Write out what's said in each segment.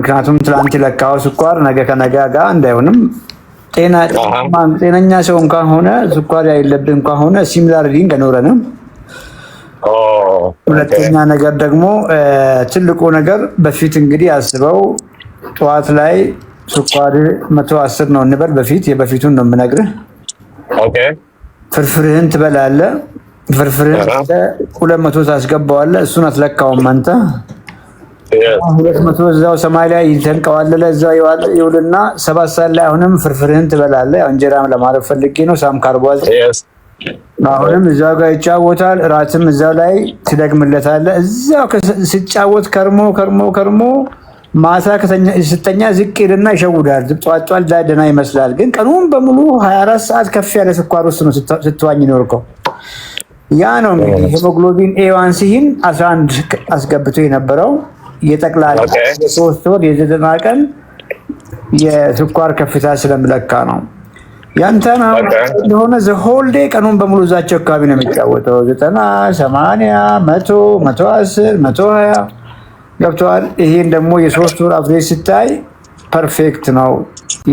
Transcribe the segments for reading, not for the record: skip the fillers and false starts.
ምክንያቱም ትላንት ለካው ስኳር ነገ ከነገ ጋር እንዳይሆንም ጤነኛ ሰው እንኳን ሆነ ስኳር ያለብን እንኳን ሆነ ሲሚላሪቲ እንደኖረንም ሁለተኛ ነገር ደግሞ ትልቁ ነገር በፊት እንግዲህ አስበው ጠዋት ላይ ስኳር 110 ነው እንበል የበፊቱን ነው የምነግርህ ኦኬ ፍርፍርህን ትበላለህ ፍርፍርህን 200 ታስገባዋለህ እሱን አትለካውም አንተ 200 እዛው ሰማይ ላይ ይተንቀዋለለ እዛው ይውልና 7 ሰዓት ላይ አሁንም ፍርፍርህን ትበላለህ ያው እንጀራም ለማረፍ ፈልጌ ነው ሳም ካርቦዝ አሁንም እዛው ጋር ይጫወታል ራትም እዛው ላይ ትደግምለታለህ እዛው ሲጫወት ከርሞ ማታ ስተኛ ዝቅ ይልና ይሸውዳል ጧጧል ዳደና ይመስላል ግን ቀኑን በሙሉ 24 ሰዓት ከፍ ያለ ስኳር ውስጥ ነው ስትዋኝ ኖርከው ያ ነው እንግዲህ ሄሞግሎቢን A1Cን 11 አስገብቶ የነበረው የጠቅላላ የ3 ወር የ9 ቀን የስኳር ከፍታ ስለምለካ ነው ያንተና እንደሆነ ዘ ሆል ዴይ ቀኑን በሙሉ ዛቸው አካባቢ ነው የሚጫወተው 90 80 100 110 120 ገብቷል ይሄን ደግሞ የ3 ወር አፍሬጅ ሲታይ ፐርፌክት ነው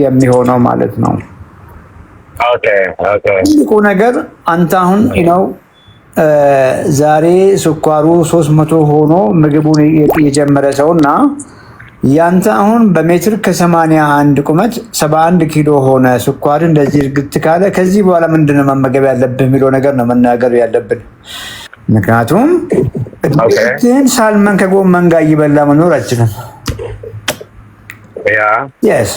የሚሆነው ማለት ነው ኦኬ ትልቁ ነገር አንተ አሁን ነው ዛሬ ስኳሩ 300 ሆኖ ምግቡን የጀመረ ሰውና ያንተ አሁን በሜትር ከ81 ቁመት 71 ኪሎ ሆነ ስኳር እንደዚህ እርግጥ ካለ ከዚህ በኋላ ምንድነው መመገብ ያለብህ የሚለው ነገር ነው መናገር ያለብን ምክንያቱም እድሜን ሳልመን ከጎመን ጋር ይበላ መኖር አይችልም yes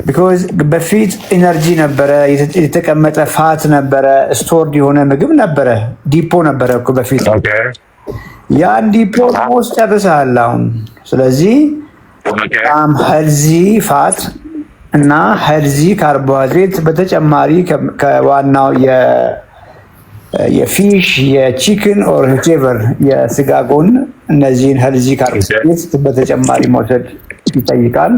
because በፊት ኢነርጂ ነበረ የተቀመጠ ፋት ነበረ ስቶርድ የሆነ ምግብ ነበረ ዲፖ ነበረ እኮ በፊት ያን ዲፖ ውስጥ ያበሳል አሁን ስለዚህ ሄልዚ ፋት እና ሄልዚ ካርቦሃይድሬት በተጨማሪ ከዋናው የፊሽ የቺክን ኦር ዊቼቨር የስጋ ጎን እነዚህን ሄልዚ ካርቦሃይድሬት በተጨማሪ መውሰድ ይጠይቃል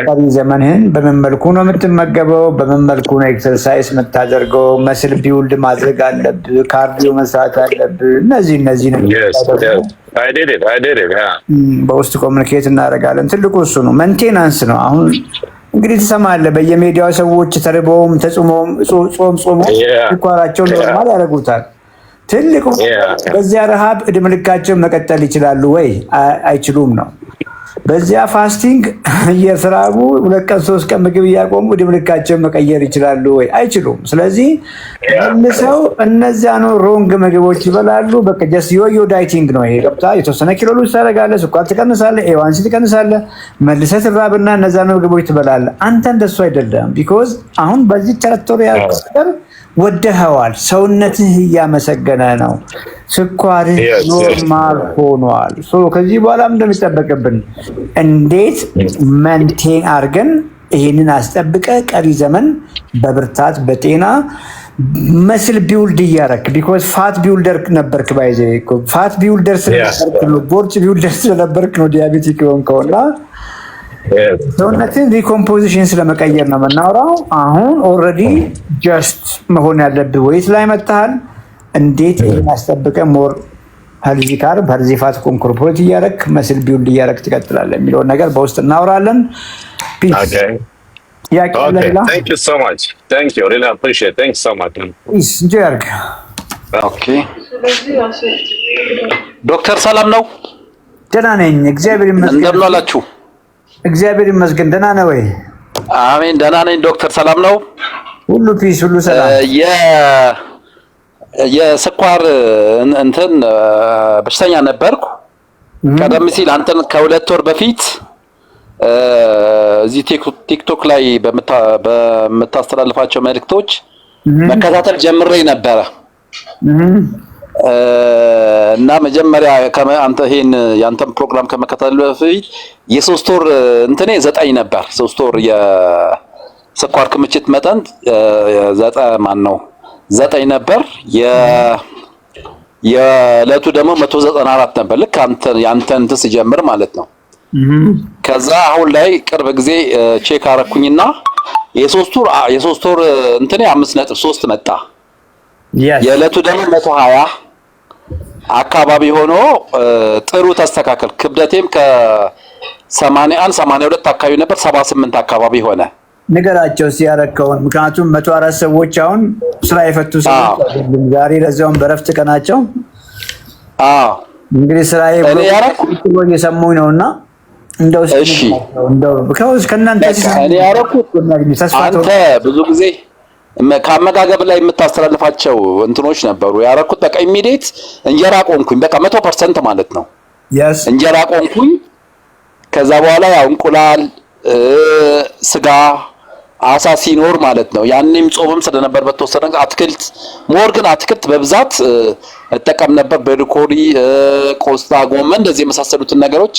ቀሪ ዘመንህን በምን መልኩ ነው የምትመገበው በምን መልኩ ነው ኤክሰርሳይዝ የምታደርገው መስል ቢውልድ ማድረግ አለብህ ካርዲዮ መስራት አለብህ እነዚህ ነው I did it በውስጥ ኮሙኒኬት እናደርጋለን ትልቁ እሱ ነው ሜንቴናንስ ነው አሁን እንግዲህ ትሰማለህ በየሜዲያው ሰዎች ተርበውም ተጾመውም ጾም ስኳራቸውን ኖርማል ያደርጉታል ትልቁ በዚያ ረሃብ እድሜያቸው መቀጠል ይችላሉ ወይ አይችሉም ነው በዚያ ፋስቲንግ እየተራቡ 2 ቀን 3 ቀን ምግብ ያቆሙ እድሜያቸው መቀየር ይችላሉ ወይ አይችሉም ስለዚህ መልሰው እነዚያ ነው ሮንግ ምግቦች ይበላሉ በቃ ጀስት ዮዮ ዳይቲንግ ነው ይሄ ገብታ የተወሰነ ኪሎ ሉዝ ታደርጋለህ ስኳር ትቀንሳለህ A1C ትቀንሳለህ መልሰህ ትራብና እነዚያ ነው ምግቦች ትበላለህ አንተ እንደሱ አይደለም ቢኮዝ አሁን በዚህ ተረቶሪያል ነገር ወደኸዋል ሰውነትህ እያመሰገነ ነው ስኳር ኖርማል ሆኗል ከዚህ በኋላ እንደሚጠበቅብን እንዴት ሜንቴን አድርገን ይሄንን አስጠብቀ ቀሪ ዘመን በብርታት በጤና መስል ቢውልድ ያረክ ቢኮዝ ፋት ቢውልደር ነበርክ ባይዘ ፋት ቢውልደር ስለነበርክ ነው ቦርጭ ቢውልደር ስለነበርክ ነው ዲያቤቲክ ሆንከውና ሰውነትን ሪኮምፖዚሽን ስለመቀየር ነው የምናወራው አሁን ኦልሬዲ ጀስት መሆን ያለብህ ወይስ ላይ መጣሃል እንዴት እናስጠብቀ ሞር ሄልዚ ካርብ ሄልዚ ፋት ኮንኮርፖሬት ያረክ መስል ቢውልድ ያረክ ትቀጥላለህ የሚለው ነገር በውስጥ እናወራለን ፒስ Thank you so much. Thank you. Really appreciate. Thanks so much. Peace. Jerk. Okay. ዶክተር ሰላም ነው? ደህና ነኝ እግዚአብሔር ይመስገን። እንደምን አላችሁ? እግዚአብሔር ይመስገን ደህና ነህ ወይ? አሜን ደህና ነኝ። ዶክተር ሰላም ነው? ሁሉ ፒስ ሁሉ ሰላም። የስኳር እንትን በሽተኛ ነበርኩ። ቀደም ሲል አንተን ከ2 ወር በፊት እዚህ ቲክቶክ ላይ በመታስተላልፋቸው መልእክቶች መከታተል ጀምሬ ነበረ እና መጀመሪያ አንተ ይሄን ያንተን ፕሮግራም ከመከታተል በፊት የ3 ወር እንትኔ 9 ነበር 3 ወር የስኳር ክምችት መጠን 9 ነበር የዕለቱ ደግሞ 194 ነበር ልክ ያንተን ሲጀምር ማለት ነው ከዛ አሁን ላይ ቅርብ ጊዜ ቼክ አረኩኝና የ3 ወር እንትኔ 5.3 መጣ የዕለቱ ደግሞ 120 አካባቢ ሆኖ ጥሩ ተስተካከል ክብደቴም 81 82 አካባቢ ነበር 78 አካባቢ ሆነ። ንገራቸው ሲያረከውን ምክንያቱም 104 ሰዎች አሁን ስራ የፈቱ ሰዎች ዛሬ ለዛውም በረፍት ቀናቸው እንግዲህ ስራዬ ብሎ እየሰሙኝ ነውና እንደው እሺ እንደው because ከእናንተ እኔ ያረኩት አንተ ብዙ ጊዜ ከአመጋገብ ላይ የምታስተላልፋቸው እንትኖች ነበሩ። ያረኩት በቃ ኢሚዲየት እንጀራ ቆንኩኝ። በቃ 100% ማለት ነው እንጀራ ቆንኩኝ። ከዛ በኋላ ያው እንቁላል፣ ስጋ፣ አሳ ሲኖር ማለት ነው። ያንንም ጾምም ስለነበር በተወሰነ አትክልት ሞር ግን አትክልት በብዛት እጠቀም ነበር። በሪኮሪ፣ ቆስጣ፣ ጎመን እንደዚህ የመሳሰሉትን ነገሮች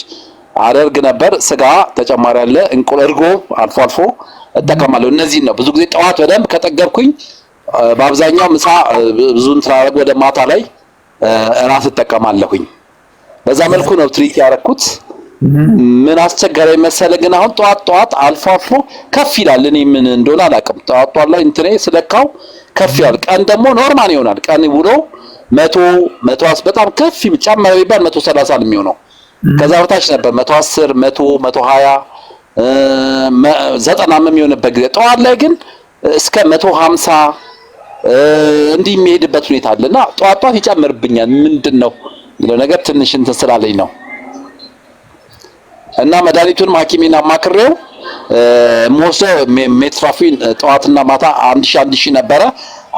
አደርግ ነበር። ስጋ ተጨማሪ አለ፣ እንቁላል፣ እርጎ አልፎ አልፎ እጠቀማለሁ። እነዚህ ነው ብዙ ጊዜ ጠዋት በደንብ ከጠገብኩኝ በአብዛኛው ምሳ ብዙን ተራረግ ወደ ማታ ላይ እራት እጠቀማለሁኝ። በዛ መልኩ ነው ትሪት ያረኩት። ምን አስቸጋሪ መሰለ ግን አሁን ጠዋት አልፎ አልፎ ከፍ ይላል። እኔ ምን እንደሆነ አላውቅም። ጠዋት ላይ እንትኔ ስለካው ከፍ ይላል። ቀን ደግሞ ኖርማል ይሆናል። ቀን ውሎ 100 በጣም ከፍ ጨመረ ቢባል 130 ነው የሚሆነው። ከዛ በታች ነበር 110 120 90 የሚሆንበት ጊዜ። ጠዋት ላይ ግን እስከ 150 እንዲህ የሚሄድበት ሁኔታ አለና ጠዋት ይጨምርብኛል። ምንድነው ይለው ነገር ትንሽ እንትን ስላለኝ ነው። እና መድኃኒቱን ሐኪሜን አማክሬው ሞሰው ሜትራፊን ጠዋትና ማታ 1000 ነበረ።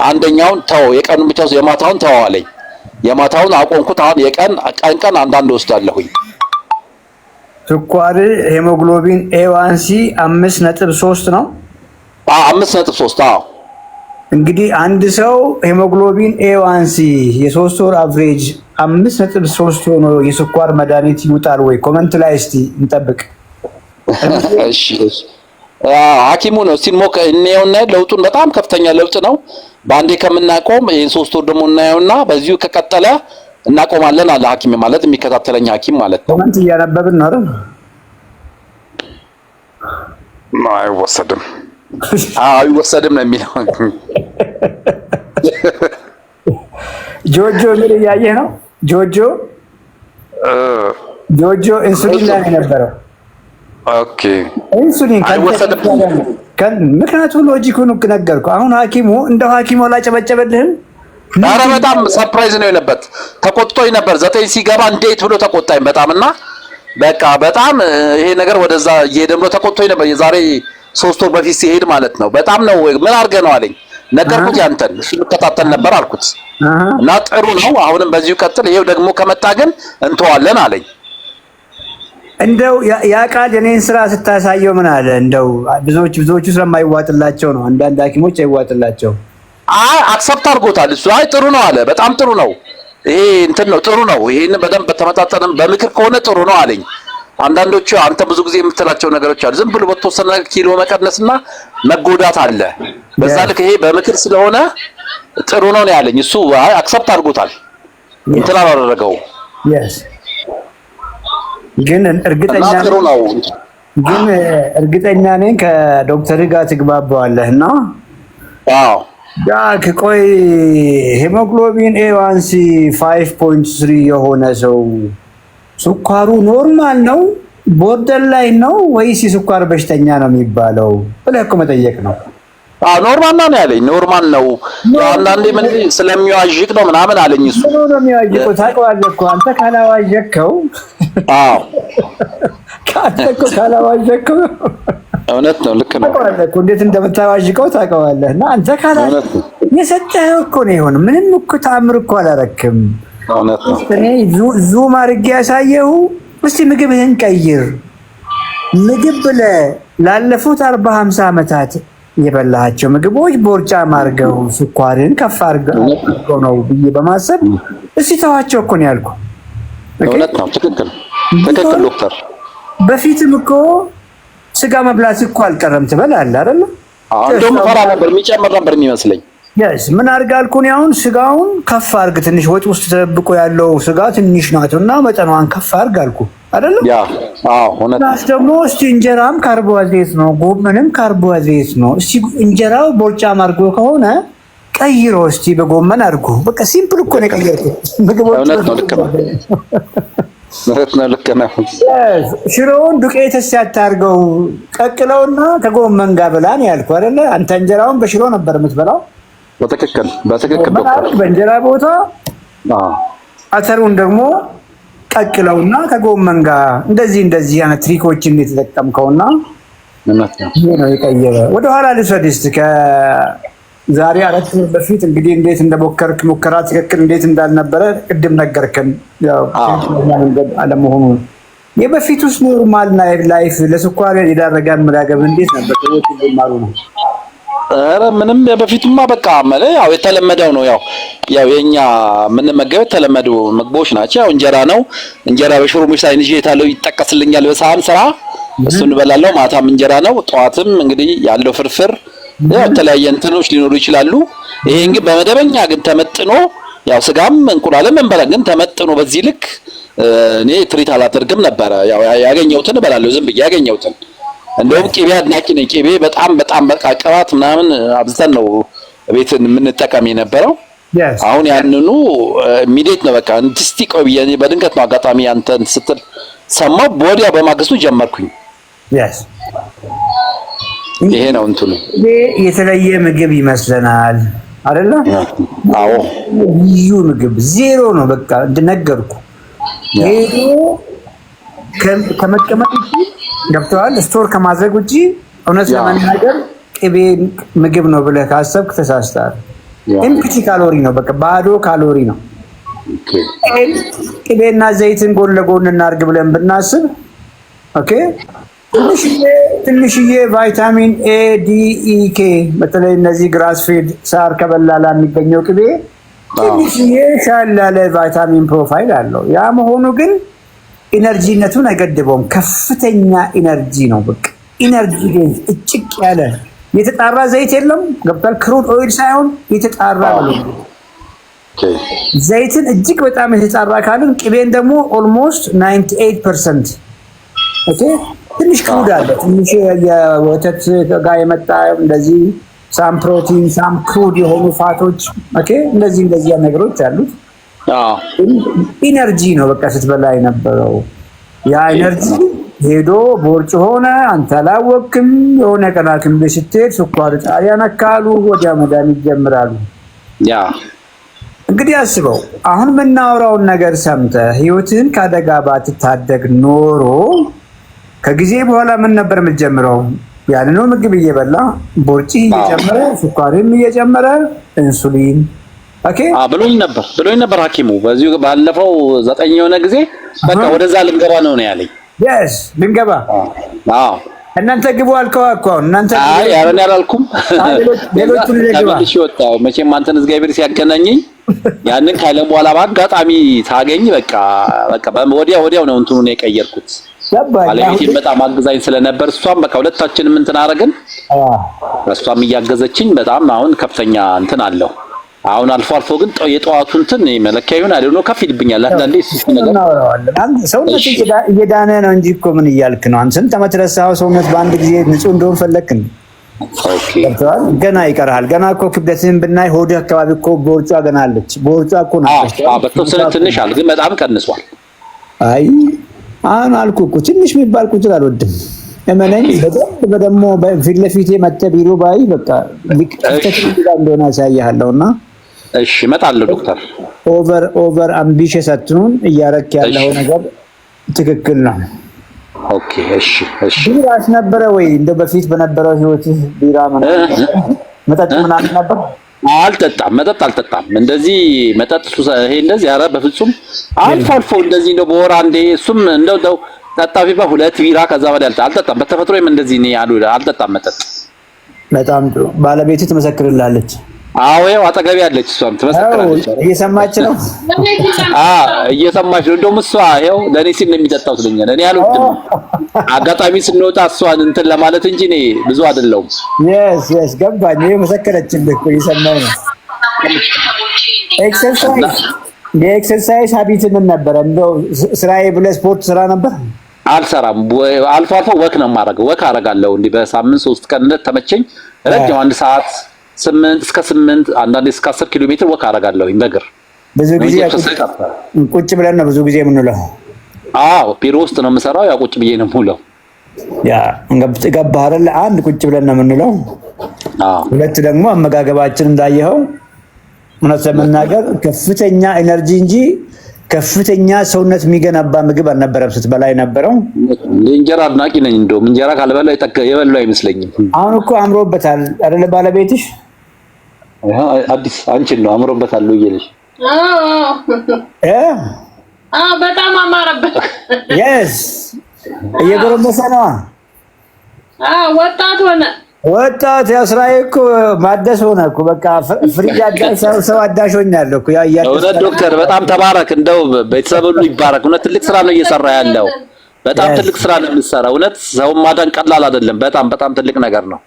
አንደኛውን ተው የቀኑን ብቻ የማታውን ተው አለኝ። የማታውን አቆምኩት። አሁን ቀን አንዳንድ ወስዳለሁኝ። ስኳር ሄሞግሎቢን A1C 5.3 ነው። 5.3 አዎ። እንግዲህ አንድ ሰው ሄሞግሎቢን A1C የ3 ወር አቨሬጅ 5.3 ሆኖ የስኳር መድኃኒት ይውጣል ወይ? ኮሜንት ላይ እስቲ እንጠብቅ። እሺ ሐኪሙ ነው ሲሞከ እኔውና ለውጡን በጣም ከፍተኛ ለውጥ ነው። ባንዴ ከምናቆም ይሄን 3 ወር ደግሞ እናየውና በዚሁ ከቀጠለ እናቆማለን አለ ሐኪም ማለት የሚከታተለኝ ሐኪም ማለት ነው። ኮሜንት እያነበብን ነው አይደል? አይወሰድም አይወሰድም ነው የሚለው። ጆጆ ምን እያየህ ነው? ጆጆ ኢንሱሊን ላይ ነበረው። ኦኬ ኢንሱሊን አይወሰድም። ምክንያቱም ሎጂኩን ነገርኩህ። አሁን ሐኪሙ እንደው ሐኪሙ አላጨበጨበልህም? ኧረ በጣም ሰርፕራይዝ ነው የሆነበት። ተቆጥቶኝ ነበር 9 ሲገባ እንዴት ብሎ ተቆጣኝ በጣም እና በቃ በጣም ይሄ ነገር ወደዛ እየሄደ ብሎ ተቆጥቶኝ ነበር። የዛሬ 3 ወር በፊት ሲሄድ ማለት ነው። በጣም ነው ምን አድርገህ ነው አለኝ። ነገርኩት ያንተን እሱ መከታተል ነበር አልኩት እና ጥሩ ነው አሁንም በዚሁ ቀጥል። ይሄው ደግሞ ከመጣ ግን እንተዋለን አለኝ። እንደው ያ ቃል የኔን ስራ ስታሳየው ምን አለ? እንደው ብዙዎቹ ስለማይዋጥላቸው ነው። አንዳንድ ሐኪሞች አይዋጥላቸው። አክሰፕት አድርጎታል እሱ። አይ ጥሩ ነው አለ። በጣም ጥሩ ነው ይሄ እንትን ነው ጥሩ ነው። ይሄን በደንብ በተመጣጠነ በምክር ከሆነ ጥሩ ነው አለኝ። አንዳንዶቹ አንተ ብዙ ጊዜ የምትላቸው ነገሮች አሉ። ዝም ብሎ በተወሰነ ኪሎ መቀነስና መጎዳት አለ። በዛ ልክ ይሄ በምክር ስለሆነ ጥሩ ነው ያለኝ እሱ። አይ አክሰፕት አድርጎታል እንትን አላደረገው። ግን እርግጠኛ ነኝ ከዶክተር ጋር ትግባባዋለህ እና አዎ ዳክ ቆይ ሄሞግሎቢን A1C 5.3 የሆነ ሰው ስኳሩ ኖርማል ነው ቦርደር ላይ ነው ወይስ የስኳር በሽተኛ ነው የሚባለው ብለህ እኮ መጠየቅ ነው። ኖርማል ነው ያለኝ። ኖርማል ነው አንዳንዴ ምን ስለሚዋዥቅ ነው ምናምን አለኝ እሱ። ነው የሚዋዥቀው ታውቀዋለህ እኮ አንተ ካላዋዥቀው። አዎ ካላዋዥቀው እውነት ነው ልክ ነው። ታውቀዋለህ እኮ እንዴት እንደምታዋዥቀው ታውቀዋለህ። እና አንተ የሰጠኸው እኮ ነው ይሁን ምንም እኮ ተአምር እኮ አላረክም። እውነት ነው። እኔ ዙም አድርጌ ያሳየሁ። እስቲ ምግብህን ቀይር። ምግብ ብለህ ላለፉት 40-50 ዓመታት የበላሃቸው ምግቦች ቦርጫም አድርገው ስኳርን ከፍ አድርገው ነው ብዬ በማሰብ እስቲ ተዋቸው እኮ ነው ያልኩህ። እውነት ነው። ትክክል ዶክተር። በፊትም እኮ ስጋ መብላት እኮ አልቀረም ትበላለህ አይደል? እንደውም ፈራ ነበር የሚጨምር ነበር የሚመስለኝ። ምን አድርግ አልኩኝ። አሁን ስጋውን ከፍ አድርግ። ትንሽ ወጥ ውስጥ ተደብቆ ያለው ስጋ ትንሽ ናትና መጠኗን ከፍ አድርግ አልኩህ አይደል? እውነት ነው። ደግሞ እስቲ እንጀራም ካርቦሃይድሬት ነው፣ ጎመንም ካርቦሃይድሬት ነው። እስቲ እንጀራው ቦርጫም አድርጎ ከሆነ ቀይሮ እስቲ በጎመን አድርጎ። በቃ ሲምፕል እኮ ነው የቀየርኩት። እውነት ነው ልክ ነው። ልክ ነው። ሽሮውን ዱቄት ሲያታርገው ቀቅለውና ከጎመን ጋር ብላ ነው ያልኩህ አይደለ? አንተ እንጀራውን በሽሮ ነበር የምትበላው። በትክክል ዶክተር። በእንጀራ ቦታ አተሩን ደግሞ ቀቅለውና ከጎመን ጋር እንደዚህ አይነት ትሪኮችን የተጠቀምከውና ይሄ ነው የቀየረ። ወደ ኋላ ልውሰድህ እስኪ ከዛሬ 4 ወር በፊት እንግዲህ እንዴት እንደሞከርክ ሙከራ ትክክል እንዴት እንዳልነበረ ቅድም ነገርከን። ያው መንገድ አለመሆኑ የበፊቱስ ኖርማል ላይፍ ለስኳር የዳረገ አመጋገብ እንዴት ነበር? ሰዎች እንደማሩ ነው። ኧረ ምንም በፊቱማ በቃ ማለት ያው የተለመደው ነው። ያው የኛ የምንመገበው የተለመዱ ምግቦች ናቸው። ያው እንጀራ ነው። እንጀራ በሽሮ ምሳሌ እንጂ የታለው ይጠቀስልኛል በሳህን ስራ እሱን እበላለሁ። ማታም እንጀራ ነው። ጠዋትም እንግዲህ ያለው ፍርፍር ያው የተለያየ እንትኖች ሊኖሩ ይችላሉ። ይሄን ግን በመደበኛ ግን ተመጥኖ ያው ስጋም እንቁላልም እንበላ ግን ተመጥኖ በዚህ ልክ እኔ ትሪት አላደርግም ነበር። ያው ያገኘሁትን እበላለሁ ዝም ብዬ ያገኘሁትን። እንደውም ቅቤ አድናቂ ነኝ። ቅቤ በጣም በቃ ቅባት ምናምን አብዝተን ነው ቤት የምንጠቀም የነበረው። አሁን ያንኑ ኢሚዲየት ነው በቃ እንድስቲ ቆይ ብዬ በድንገት ነው አጋጣሚ አንተን ስትል ሰማሁ። ወዲያው በማግስቱ ጀመርኩኝ። ይሄ ነው እንትኑ። የተለየ ምግብ ይመስለናል አይደለ? አዎ ልዩ ምግብ ዜሮ ነው በቃ እንደነገርኩ። ሄዶ ከመቀመጥ ውጪ ገብተዋል ስቶር ከማድረግ ውጪ እውነት ለመናገር ቅቤ ምግብ ነው ብለህ ካሰብክ ተሳስተሃል። ኢምፕቲ ካሎሪ ነው በቃ ባዶ ካሎሪ ነው። ቅቤና ዘይትን ጎን ለጎን እናድርግ ብለን ብናስብ ኦኬ ትንሽዬ ቫይታሚን ኤ ዲ ኢ ኬ በተለይ እነዚህ ግራስ ፌድ ሳር ከበላላ የሚገኘው ቅቤ ትንሽዬ ሻል ያለ ቫይታሚን ፕሮፋይል አለው። ያ መሆኑ ግን ኢነርጂነቱን አይገድበውም። ከፍተኛ ኢነርጂ ነው በቃ ኢነርጂ እጭቅ ያለ የተጣራ ዘይት የለም ገብቷል። ክሩድ ኦይል ሳይሆን የተጣራ ነው። ዘይትን እጅግ በጣም የተጣራ ካልን ቅቤን ደግሞ ኦልሞስት 98% ኦኬ ትንሽ ክሩድ አለ። ትንሽ የወተት ጋር የመጣ እንደዚህ ሳም ፕሮቲን ሳም ክሩድ የሆኑ ፋቶች ኦኬ እንደዚህ ነገሮች አሉት። ኢነርጂ ነው በቃ ስትበላ የነበረው ያ ኢነርጂ ሄዶ ቦርጭ ሆነ። አንተ አላወቅም። የሆነ ቀን ሐኪም ቤት ስትሄድ ስኳር ጣሪያ ነካሉ። ወዲያ መድኃኒት ይጀምራሉ። እንግዲህ አስበው አሁን የምናወራውን ነገር ሰምተህ ህይወትህን ከአደጋ ባትታደግ ኖሮ ከጊዜ በኋላ ምን ነበር የምትጀምረው? ያንኑ ምግብ እየበላ ቦርጭ እየጨመረ ስኳርም እየጨመረ ኢንሱሊን ኦኬ ብሎኝ ነበር ሐኪሙ በዚሁ ባለፈው 9 የሆነ ጊዜ በቃ ወደዛ ልንገባ ነው ያለኝ። ልንገባ እናንተ ግቡ አልከው እኮ እናንተ ያረን ያላልኩም ሌሎቹን ለግባሽ ወጣው መቼም አንተን እግዚአብሔር ሲያገናኘኝ ያንን ካለ በኋላ በአጋጣሚ ታገኝ በቃ ወዲያው ነው እንትኑን የቀየርኩት። ባለቤቴ በጣም አግዛኝ ስለነበር እሷም በቃ ሁለታችንም እንትን አደረግን። እሷም እያገዘችኝ በጣም አሁን ከፍተኛ እንትን አለው። አሁን አልፎ ግን የጠዋቱ እንትን መለኪያ ይሁን አይደል ነው ከፍ ይልብኛል አንዳንዴ እሱ ነገር ሰውነት እየዳነ ነው እንጂ እኮ ምን እያልክ ነው? አንተን ተመትረሳው ሰውነት በአንድ ጊዜ ንጹህ እንደሆነ ፈለክ ነው። ኦኬ ገና ይቀርሃል። ገና እኮ ክብደትህን ብናይ ሆድህ አካባቢ እኮ ቦርጫ ገና አለች። ቦርጫ እኮ ነው በተወሰነ ትንሽ አለ ግን በጣም ቀንሷል። አይ አሁን አልኩ እኮ ትንሽ የሚባል ቁጥር አልወድም። እመነኝ በደሞ በፊት ለፊቴ መጥተህ ቢሮ ባይ በቃ ክፍተት እንደሆነ ያሳይሃለሁና እሺ እመጣለሁ ዶክተር። ኦቨር አምቢሽስ አትሁን። እያረክ ያለው ነገር ትክክል ነው። ኦኬ እሺ ቢራስ ነበረ ወይ እንደ በፊት በነበረው ህይወት ቢራ መጠጥ ምናምን ነበር? መጠጥ አልጠጣም። እንደዚህ መጠጥ ይሄ እንደዚህ ኧረ በፍጹም አልፎ እንደዚህ እንደው በወር አንዴ እሱም እንደው ጠጣ ቢባል 2 ቢራ ከዛ በላይ አልጠጣም። በተፈጥሮዬም እንደዚህ ነው አልጠጣም መጠጥ። በጣም ጥሩ። ባለቤትህ ትመሰክርላለች? አዎ ያው አጠገቤ ያለች እሷም ትመሰክራለች። እየሰማች ነው? እየሰማች ነው። እንደውም እሷ ያው ለኔ ሲል ነው የሚጠጣው ትለኛለች። እኔ አልወድም። አጋጣሚ ስንወጣ እሷን እንትን ለማለት እንጂ እኔ ብዙ አይደለሁም። yes ገባኝ። መሰከረችልህ እኮ እየሰማሁ ነው። ኤክሰርሳይዝ ሀቢት ምን ነበር? እንደው ስራዬ ብለህ ስፖርት ስራ ነበር? አልሰራም። አልፎ ወክ ነው የማደርገው። ወክ አደርጋለሁ እንዲህ በሳምንት 3 ቀን ተመቸኝ። ረጅም 1 ሰዓት 8 እስከ 8 አንዳንዴ እስከ 10 ኪሎ ሜትር ወክ አደርጋለሁ በእግር። ብዙ ጊዜ ቁጭ ብለን ነው ብዙ ጊዜ የምንውለው። አዎ ቢሮ ውስጥ ነው የምሰራው። ያው ቁጭ ብዬ ነው የምውለው። ያ ገባህ አይደል? አንድ ቁጭ ብለን ነው የምንለው። ሁለት ደግሞ አመጋገባችን እንዳየኸው እውነት ለመናገር ከፍተኛ ኤነርጂ እንጂ ከፍተኛ ሰውነት የሚገነባ ምግብ አልነበረም ስትበላ የነበረው። እንጀራ አድናቂ ነኝ። እንደውም እንጀራ ካልበላ የበላው አይመስለኝም። አሁን እኮ አምሮበታል አይደለ ባለቤትሽ? አዲስ አንቺን ነው አምሮበታል እየልሽ። በጣም አማረበት። yes እየጎረመሰ ነው። ወጣት ሆነ። ወጣት ያስራዬ እኮ ማደስ ሆነ እኮ በቃ ፍሪጅ አዳሽ ሰው አዳሽ ሆኛለሁ እኮ እውነት ዶክተር በጣም ተባረክ። እንደው ቤተሰብ ሁሉ ይባረክ። እውነት ትልቅ ስራ ነው እየሰራ ያለው። በጣም ትልቅ ስራ ነው የምትሰራው። እውነት ሰው ማዳን ቀላል አይደለም። በጣም ትልቅ ነገር ነው።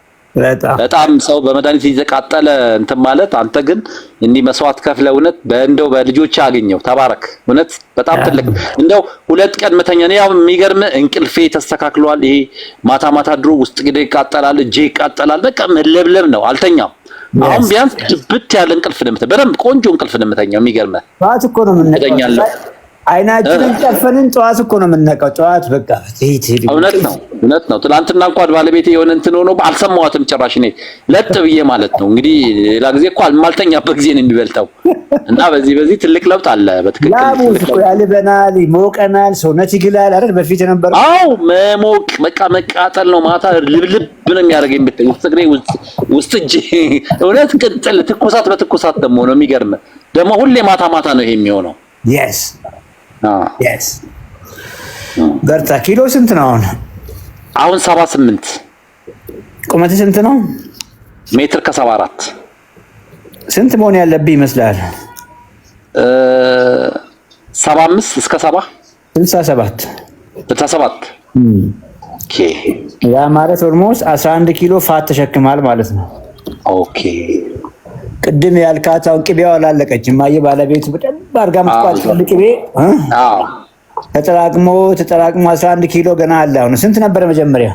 በጣም ሰው በመድኃኒት እየተቃጠለ እንትን ማለት አንተ ግን እንዲህ መስዋዕት ከፍለ እውነት በእንደው በልጆች አገኘው። ተባረክ። እውነት በጣም ትልቅ እንደው 2 ቀን መተኛ ነው። ያው የሚገርም እንቅልፌ ተስተካክሏል። ይሄ ማታ ድሮ ውስጥ ግዴ ይቃጠላል፣ እጄ ይቃጠላል። በቃ መለብለብ ነው። አልተኛም። አሁን ቢያንስ ብት ያለ እንቅልፍ ነው የምተኛው። በደንብ ቆንጆ እንቅልፍ ነው የምተኛው። የሚገርም ጠዋት እኮ ነው የምንነቃው። አይናችንን ጨፈንን ጠዋት እኮ ነው የምንነቃው። ጠዋት በቃ እውነት ነው። ትናንትና እንኳን ባለቤቴ የሆነ እንትን ሆኖ አልሰማኋትም ጭራሽ። እኔ ለጥ ብዬ ማለት ነው እንግዲህ ሌላ ጊዜ እኮ ማልተኛበት ጊዜ ነው የሚበልጠው። እና በዚህ ትልቅ ለውጥ አለ። በትክክል ላሙስ እኮ ያልበናል፣ ይሞቀናል፣ ሰውነት ይግላል አይደል? በፊት ነበር። አዎ መሞቅ በቃ መቃጠል ነው። ማታ ልብልብ ነው የሚያደርገኝ። ብታይ ውስጥ እግሬ ውስጥ እጄ እውነት ቅጥል ትኩሳት በትኩሳት ደግሞ ነው። የሚገርም ደግሞ ሁሌ ማታ ነው ይሄ የሚሆነው። yes በርታ። ኪሎ ስንት ነው አሁን 78። ቁመት ስንት ነው? ሜትር ከ74። ስንት መሆን ያለብህ ይመስላል? 75 እስከ 70 67 ኦኬ። ያ ማለት ኦልሞስት 11 ኪሎ ፋት ተሸክማል ማለት ነው። ኦኬ። ቅድም ያልካታው ቅቤው አላለቀችም። ማየ ባለቤቱ በደንብ አድርጋ የምትቋጥረው ቅቤ ተጠራቅሞ 11 ኪሎ ገና አለ። አሁን ስንት ነበር መጀመሪያ?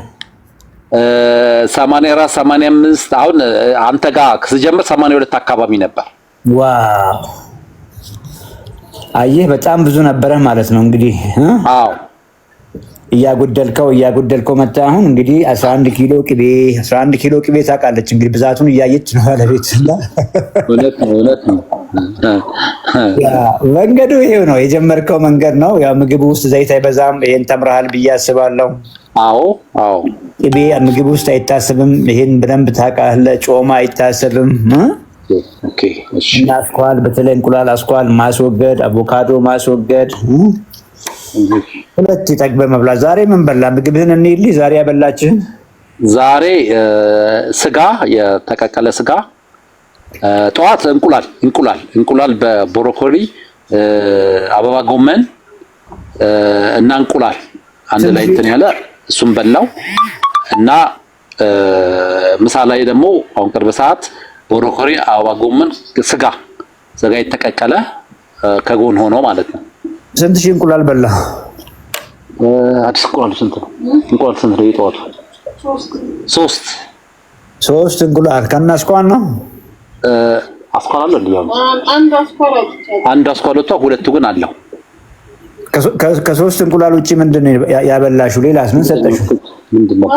84 85። አሁን አንተ ጋር ስጀምር 82 አካባቢ ነበር። ዋው! አየህ በጣም ብዙ ነበረ ማለት ነው እንግዲህ። አዎ እያጎደልከው መጣ። አሁን እንግዲህ 11 ኪሎ ቅቤ ታውቃለች እንግዲህ ብዛቱን እያየች ነው ባለቤት። እውነት ነው። መንገዱ ይሄው ነው። የጀመርከው መንገድ ነው። ያው ምግብ ውስጥ ዘይት አይበዛም። ይሄን ተምረሃል ብዬ አስባለሁ። አዎ ቅቤ ምግብ ውስጥ አይታሰብም። ይሄን በደንብ ታውቃለህ። ጮማ አይታሰብም። ኦኬ እሺ። አስኳል፣ በተለይ እንቁላል አስኳል ማስወገድ፣ አቮካዶ ማስወገድ፣ ሁለት ይጠግበህ መብላት። ዛሬ ምን በላ? ምግብህን እንይልኝ። ዛሬ ያበላችህን? ዛሬ ስጋ፣ የተቀቀለ ስጋ፣ ጠዋት እንቁላል በብሮኮሊ አበባ ጎመን እና እንቁላል አንድ ላይ እንትን ያለ እሱም በላው እና ምሳ ላይ ደግሞ አሁን ቅርብ ሰዓት ብሮኮሊ አበባ ጎመን ስጋ የተቀቀለ ከጎን ሆኖ ማለት ነው። ስንት ሺህ እንቁላል በላ? አዲስ እንቁላል ስንት ነው? እንቁላል ስንት ነው? የጠዋቱ 3 እንቁላል ከናስኳን ነው። አስኳል አለው እንዴ? አንድ አስኳል ወጣ፣ ሁለቱ ግን አለው። ከ3 እንቁላል ውጪ ምንድነው ያበላሹ? ሌላስ ምን ሰጠሽው? ምንድነው?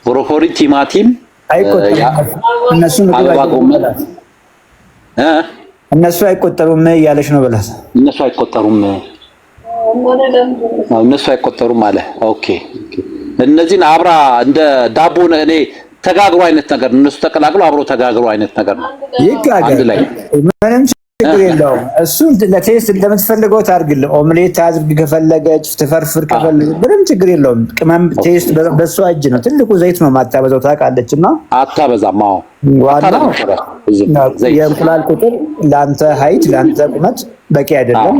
ብሮኮሊ፣ ቲማቲም አይቆጠሩም። እነሱ አይቆጠሩም እያለች ነው በላት። እነሱ አይቆጠሩም አለ። ኦኬ። እነዚህን አብራ እንደ ዳቦ እኔ ተጋግሮ አይነት ነገር እነሱ ተቀላቅሎ አብሮ ተጋግሮ አይነት ነገር ነው። አንድ ላይ ምንም ችግር የለውም። እሱ ለቴስት እንደምትፈልገው ታርግልህ። ኦምሌት ታዝግ ከፈለገች ትፈርፍር ከፈለገ ምንም ችግር የለውም። ቅመም ቴስት በሷ እጅ ነው። ትልቁ ዘይት ነው ማታበዛው ታውቃለች። እና አታበዛም። አዎ ዋናው የእንቁላል ቁጥር ለአንተ ሀይት ለአንተ ቁመት በቂ አይደለም።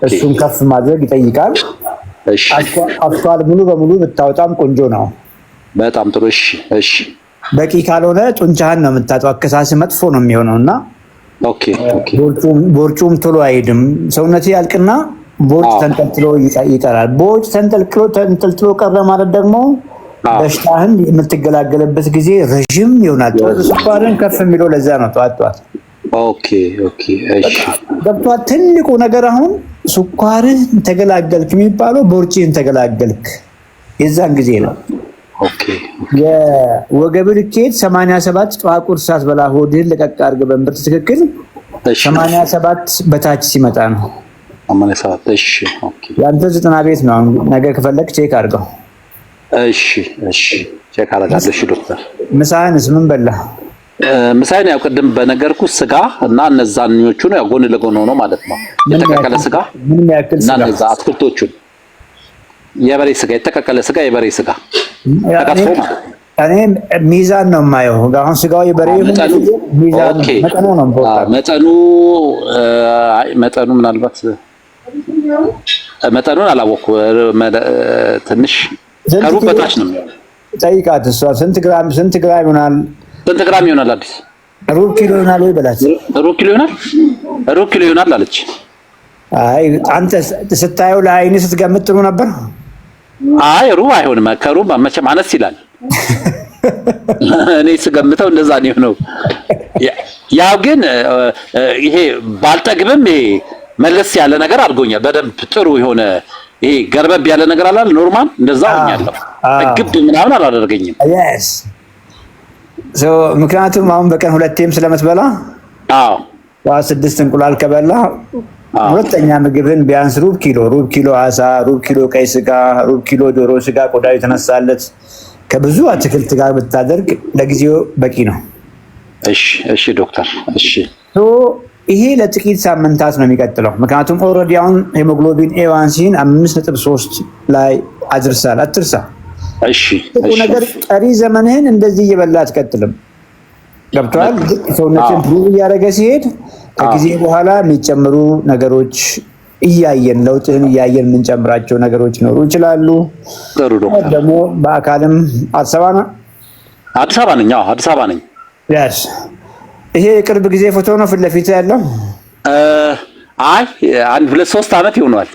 እሱን ከፍ ማድረግ ይጠይቃል። አስኳል ሙሉ በሙሉ ብታወጣም ቆንጆ ነው። በጣም ጥሩ። እሺ። በቂ ካልሆነ ጡንቻህን ነው የምታጠው። አከሳስህ መጥፎ ነው የሚሆነው እና ቦርጩም ቶሎ አይሄድም። ሰውነት ያልቅና ቦርጭ ተንጠልጥሎ ይቀራል። ቦርጭ ተንጠልጥሎ ቀረ ማለት ደግሞ በሽታህን የምትገላገልበት ጊዜ ረጅም ይሆናል። ስኳርን ከፍ የሚለው ለዛ ነው። ጠዋት ኦኬ እሺ። ገብቷል። ትልቁ ነገር አሁን ስኳርህ ተገላገልክ የሚባለው ቦርጭህን ተገላገልክ የዛን ጊዜ ነው። ኦኬ የወገብ ልኬት 87 ጠዋት ቁርስ ሳትበላ ሆድህን ለቀቅ አድርገህ በእምብርት ትክክል 87 በታች ሲመጣ ነው 87። እሺ ኦኬ ያንተ 90 ቤት ነው። ነገ ከፈለክ ቼክ አድርገው። እሺ ቼክ አደርጋለሁ። እሺ ዶክተር ምሳህንስ ምን በላህ? ምሳዬን ያው ቅድም በነገርኩ ስጋ እና እነዛኞቹ ነው ያው ጎን ለጎን ነው ማለት ነው። የተቀቀለ ስጋ ምን ያክል ስጋ? እና እነዛ አትክልቶቹን የበሬ ስጋ፣ የተቀቀለ ስጋ፣ የበሬ ስጋ ተቀጥፎ ማለት ነው። እኔ ሚዛን ነው የማየው። አሁን ስጋው የበሬ ሚዛን መጠኑ ነው መጠኑ ምናልባት መጠኑን አላወኩም። ትንሽ ከሩብ በታች ነው የሚሆነው። ጠይቃት እሷ ስንት ግራም ይሆናል? ስንት ግራም ይሆናል? አዲስ ሩብ ኪሎ ይሆናል ወይ በላት። ሩብ ኪሎ ይሆናል አለች። አይ አንተ ስታየው ለአይን ስትገምት ጥሩ ነበር። አይ ሩብ አይሆንም፣ ከሩብ መቼም አነስ ይላል። እኔ ስገምተው እንደዛ ነው የሆነው። ያው ግን ይሄ ባልጠግብም ይሄ መለስ ያለ ነገር አድርጎኛል። በደንብ ጥሩ የሆነ ይሄ ገርበብ ያለ ነገር አላል ኖርማል እንደዛ ሆኛለሁ። ግብ ምናምን አላደርገኝም። ምክንያቱም አሁን በቀን ሁለቴም ስለምትበላ ጠዋት 6 እንቁላል ከበላ ሁለተኛ ምግብን ቢያንስ ሩብ ኪሎ አሳ፣ ሩብ ኪሎ ቀይ ስጋ፣ ሩብ ኪሎ ዶሮ ስጋ ቆዳው የተነሳለት ከብዙ አትክልት ጋር ብታደርግ ለጊዜው በቂ ነው። እሺ ዶክተር እሺ። ይሄ ለጥቂት ሳምንታት ነው የሚቀጥለው። ምክንያቱም ኦልሬዲ አሁን ሄሞግሎቢን ኤዋንሲን 5.3 ላይ አድርሳል። አትርሳ። እሺ ነገር ቀሪ ዘመንህን እንደዚህ እየበላ አትቀጥልም። ገብቷል? ሰውነትን ፕሩቭ እያደረገ ሲሄድ ከጊዜ በኋላ የሚጨምሩ ነገሮች እያየን ለውጥህን እያየን የምንጨምራቸው ነገሮች ይኖሩ ይችላሉ። ጥሩ ዶክተር። ደግሞ በአካልም አዲስ አበባ ነኝ። ያስ ይሄ የቅርብ ጊዜ ፎቶ ነው ፊት ለፊት ያለው? አይ 1-2-3 ዓመት ይሆናል።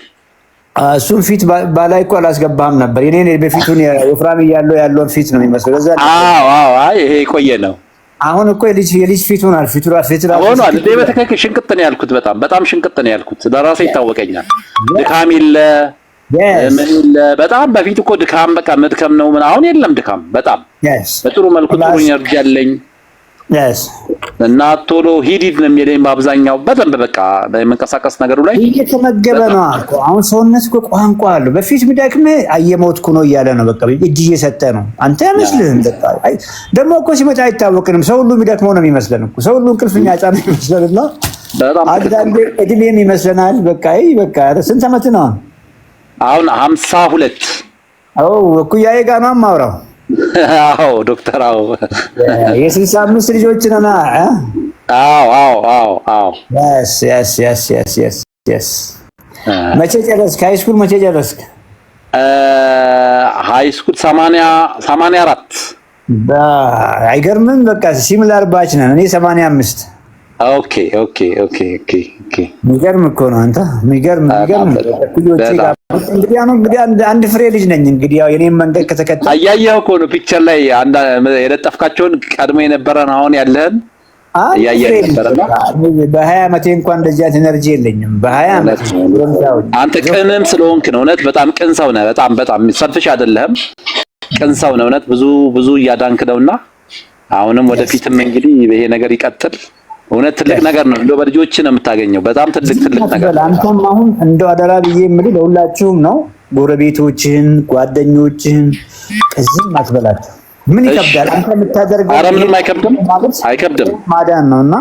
እሱን ፊት ባላይ እኮ አላስገባህም ነበር። የኔ በፊቱን ወፍራም ያለውን ፊት ነው የሚመስለው። ለዛ አይ ይሄ ቆየ ነው። አሁን እኮ የልጅ ፊት ሆኗል። ፊቱ ሆኗል። በትክክል ሽንቅጥ ነው ያልኩት። በጣም ሽንቅጥ ነው ያልኩት። ለራሴ ይታወቀኛል። ድካም የለ ምን የለ። በጣም በፊት እኮ ድካም በቃ መድከም ነው ምን። አሁን የለም ድካም። በጣም በጥሩ መልኩ ጥሩ ኢነርጂ አለኝ። እና ቶሎ ሂድ ነው የሚለኝ በአብዛኛው። በደንብ በቃ በመንቀሳቀስ ነገሩ ላይ እየተመገበ ነው እኮ። አሁን ሰውነት እኮ ቋንቋ አለው። በፊት ቢደክም አየሞትኩ ነው እያለ ነው። በቃ እጅ እየሰጠ ነው። አንተ አይመስልህም። በቃ ደግሞ እኮ ሲመጣ አይታወቅንም። ሰው ሁሉ የሚደክመው ነው የሚመስለን እኮ። ሰው ሁሉ እንቅልፍኛ ጫን ይመስለንና አንዳንዴ እድሜም ይመስለናል። በቃ ስንት ዓመት ነው አሁን? 52 እኩያዬ ጋር ነው የማወራው። አዎ ዶክተር። አዎ የ65 ልጆች ነና። አዎ yes መቼ ጨረስክ? ሃይስኩል መቼ ጨረስክ? ሃይስኩል 84። አይገርምም? በቃ ሲሚላር ባች ነን። እኔ 85። ኦኬ። የሚገርም እኮ ነው አንተ። የሚገርም እንግዲህ አንድ ፍሬ ልጅ ነኝ። እንግዲህ ያው የኔን መንገድ ከተከተል አያየኸው እኮ ነው ፒክቸር ላይ የለጠፍካቸውን ቀድሞ የነበረን አሁን ያለህን አያየህ ነበርና በ20 ዓመቴ እንኳን እንደዚህ አይነት ኤነርጂ የለኝም። በ20 ዓመቴ አንተ ቅንም ስለሆንክ ነው። እውነት በጣም ቅን ሰው ነህ። በጣም ሰልፍሽ አይደለህም። ቅን ሰው ነህ። እውነት ብዙ እያዳንክ ነውና አሁንም ወደፊትም እንግዲህ ይሄ ነገር ይቀጥል። እውነት ትልቅ ነገር ነው። እንደው በልጆች ነው የምታገኘው። በጣም ትልቅ ነገር። አንተም አሁን እንደው አደራ ብዬ የምልህ ለሁላችሁም ነው። ጎረቤቶችህን፣ ጓደኞችህን ከዚህም አትበላቸው። ምን ይከብዳል? አንተ የምታደርገው ኧረ ምንም አይከብድም። ማዳን ነውና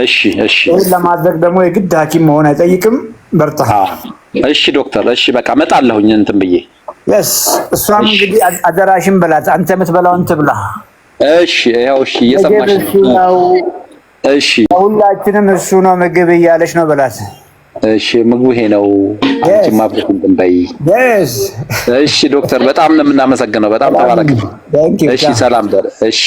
እሺ። ይሄን ለማድረግ ደግሞ የግድ ሐኪም መሆን አይጠይቅም። በርታ። እሺ ዶክተር። እሺ በቃ እመጣለሁኝ እንትን ብዬ። እሷም እንግዲህ አደራሽን በላት። አንተ የምትበላውን ትብላ። እሺ ያው እየሰማሽ ነው። እሺ ሁላችንም እሱ ነው ምግብ እያለች ነው በላት። እሺ ምግቡ ይሄ ነው። አንቺ ማብረት እንበይ። እሺ ዶክተር በጣም ነው የምናመሰግነው። በጣም ተባረክ። እሺ ሰላም ደር። እሺ